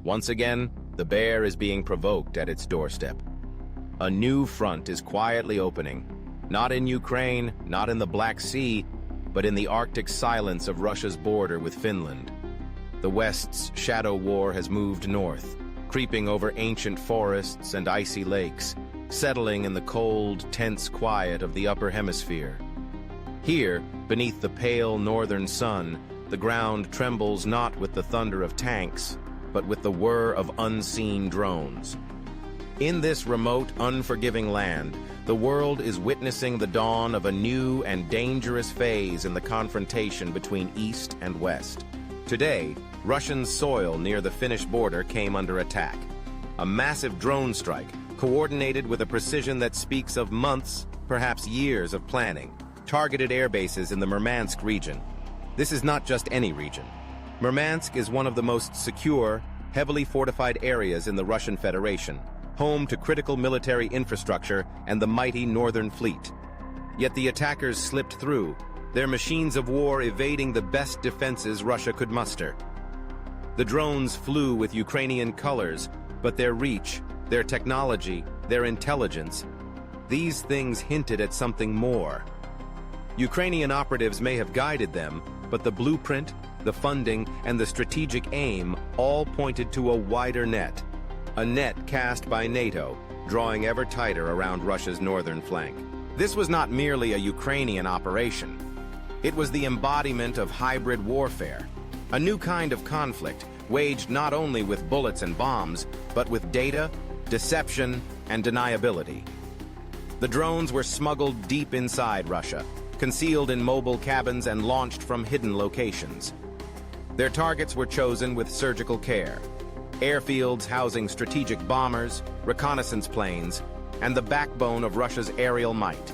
Once again, the bear is being provoked at its doorstep. A new front is quietly opening, not in Ukraine, not in the Black Sea, but in the Arctic silence of Russia's border with Finland. The West's shadow war has moved north, creeping over ancient forests and icy lakes, settling in the cold, tense quiet of the upper hemisphere. Here, beneath the pale northern sun, the ground trembles not with the thunder of tanks, but with the whir of unseen drones. In this remote, unforgiving land, the world is witnessing the dawn of a new and dangerous phase in the confrontation between East and West. Today, Russian soil near the Finnish border came under attack. A massive drone strike, coordinated with a precision that speaks of months, perhaps years of planning, targeted airbases in the Murmansk region. This is not just any region. Murmansk is one of the most secure, heavily fortified areas in the Russian Federation, home to critical military infrastructure and the mighty Northern Fleet. Yet the attackers slipped through, their machines of war evading the best defenses Russia could muster. The drones flew with Ukrainian colors, but their reach, their technology, their intelligence, these things hinted at something more. Ukrainian operatives may have guided them, but the blueprint, the funding, and the strategic aim all pointed to a wider net. A net cast by NATO, drawing ever tighter around Russia's northern flank. This was not merely a Ukrainian operation. It was the embodiment of hybrid warfare, a new kind of conflict waged not only with bullets and bombs, but with data, deception, and deniability. The drones were smuggled deep inside Russia, concealed in mobile cabins and launched from hidden locations. Their targets were chosen with surgical care. Airfields housing strategic bombers, reconnaissance planes, and the backbone of Russia's aerial might.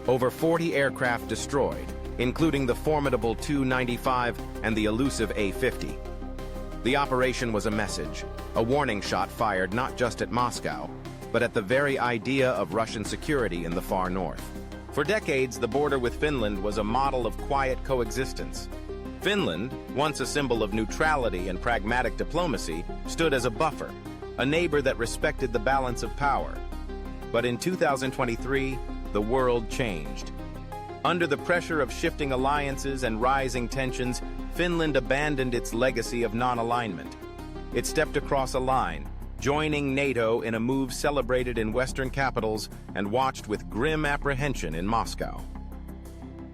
Over 40 aircraft destroyed, including the formidable Tu-95 and the elusive A-50. The operation was a message, a warning shot fired not just at Moscow, but at the very idea of Russian security in the far north. For decades, the border with Finland was a model of quiet coexistence. Finland, once a symbol of neutrality and pragmatic diplomacy, stood as a buffer, a neighbor that respected the balance of power. But in 2023, the world changed. Under the pressure of shifting alliances and rising tensions, Finland abandoned its legacy of non-alignment. It stepped across a line, joining NATO in a move celebrated in Western capitals and watched with grim apprehension in Moscow.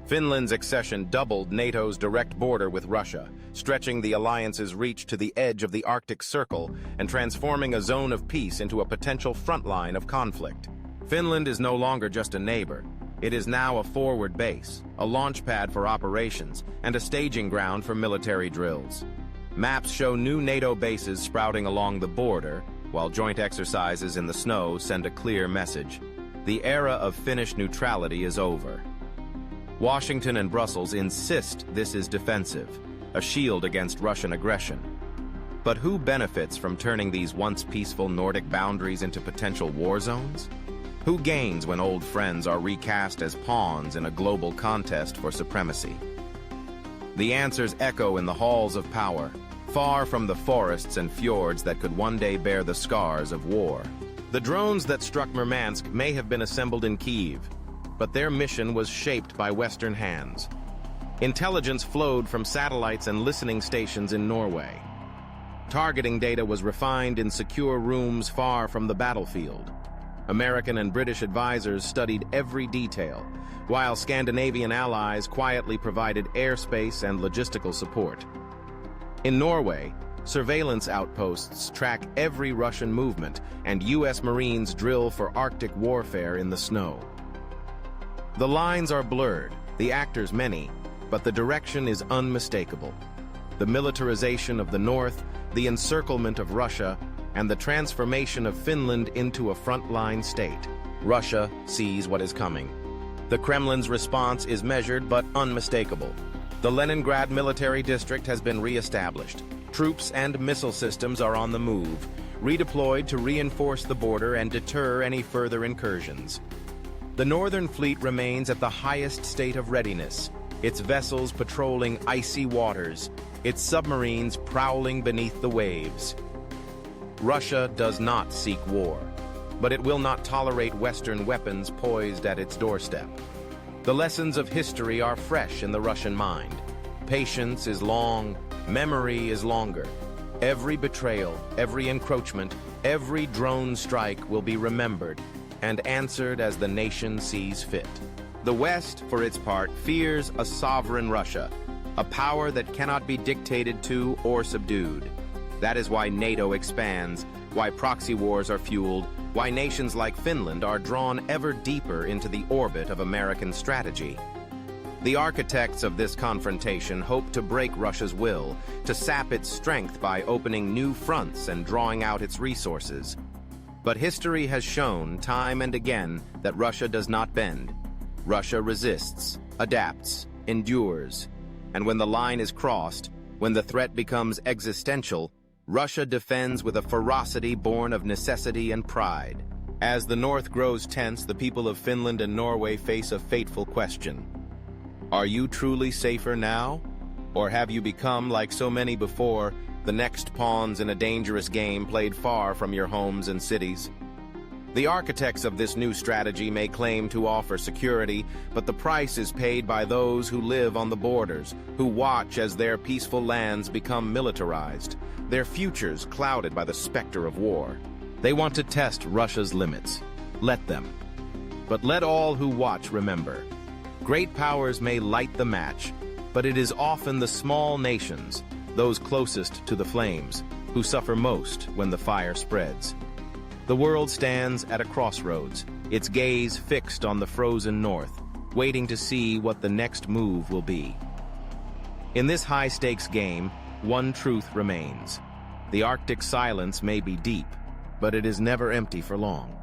Finland's accession doubled NATO's direct border with Russia, stretching the alliance's reach to the edge of the Arctic Circle and transforming a zone of peace into a potential front line of conflict. Finland is no longer just a neighbor. It is now a forward base, a launch pad for operations, and a staging ground for military drills. Maps show new NATO bases sprouting along the border, while joint exercises in the snow send a clear message. The era of Finnish neutrality is over. Washington and Brussels insist this is defensive, a shield against Russian aggression. But who benefits from turning these once peaceful Nordic boundaries into potential war zones? Who gains when old friends are recast as pawns in a global contest for supremacy? The answers echo in the halls of power, far from the forests and fjords that could one day bear the scars of war. The drones that struck Murmansk may have been assembled in Kyiv, but their mission was shaped by Western hands. Intelligence flowed from satellites and listening stations in Norway. Targeting data was refined in secure rooms far from the battlefield. American and British advisors studied every detail, while Scandinavian allies quietly provided airspace and logistical support. In Norway, surveillance outposts track every Russian movement, and U.S. Marines drill for Arctic warfare in the snow. The lines are blurred, the actors many, but the direction is unmistakable. The militarization of the North, the encirclement of Russia, and the transformation of Finland into a frontline state. Russia sees what is coming. The Kremlin's response is measured but unmistakable. The Leningrad military district has been re-established. Troops and missile systems are on the move, redeployed to reinforce the border and deter any further incursions. The Northern Fleet remains at the highest state of readiness, its vessels patrolling icy waters, its submarines prowling beneath the waves. Russia does not seek war, but it will not tolerate Western weapons poised at its doorstep. The lessons of history are fresh in the Russian mind. Patience is long, memory is longer. Every betrayal, every encroachment, every drone strike will be remembered and answered as the nation sees fit. The West, for its part, fears a sovereign Russia, a power that cannot be dictated to or subdued. That is why NATO expands, why proxy wars are fueled, why nations like Finland are drawn ever deeper into the orbit of American strategy. The architects of this confrontation hope to break Russia's will, to sap its strength by opening new fronts and drawing out its resources. But history has shown time and again that Russia does not bend. Russia resists, adapts, endures. And when the line is crossed, when the threat becomes existential, Russia defends with a ferocity born of necessity and pride. As the North grows tense, the people of Finland and Norway face a fateful question. Are you truly safer now? Or have you become, like so many before, the next pawns in a dangerous game played far from your homes and cities? The architects of this new strategy may claim to offer security, but the price is paid by those who live on the borders, who watch as their peaceful lands become militarized, their futures clouded by the specter of war. They want to test Russia's limits. Let them. But let all who watch remember. Great powers may light the match, but it is often the small nations, those closest to the flames, who suffer most when the fire spreads. The world stands at a crossroads, its gaze fixed on the frozen north, waiting to see what the next move will be. In this high-stakes game, one truth remains. The Arctic silence may be deep, but it is never empty for long.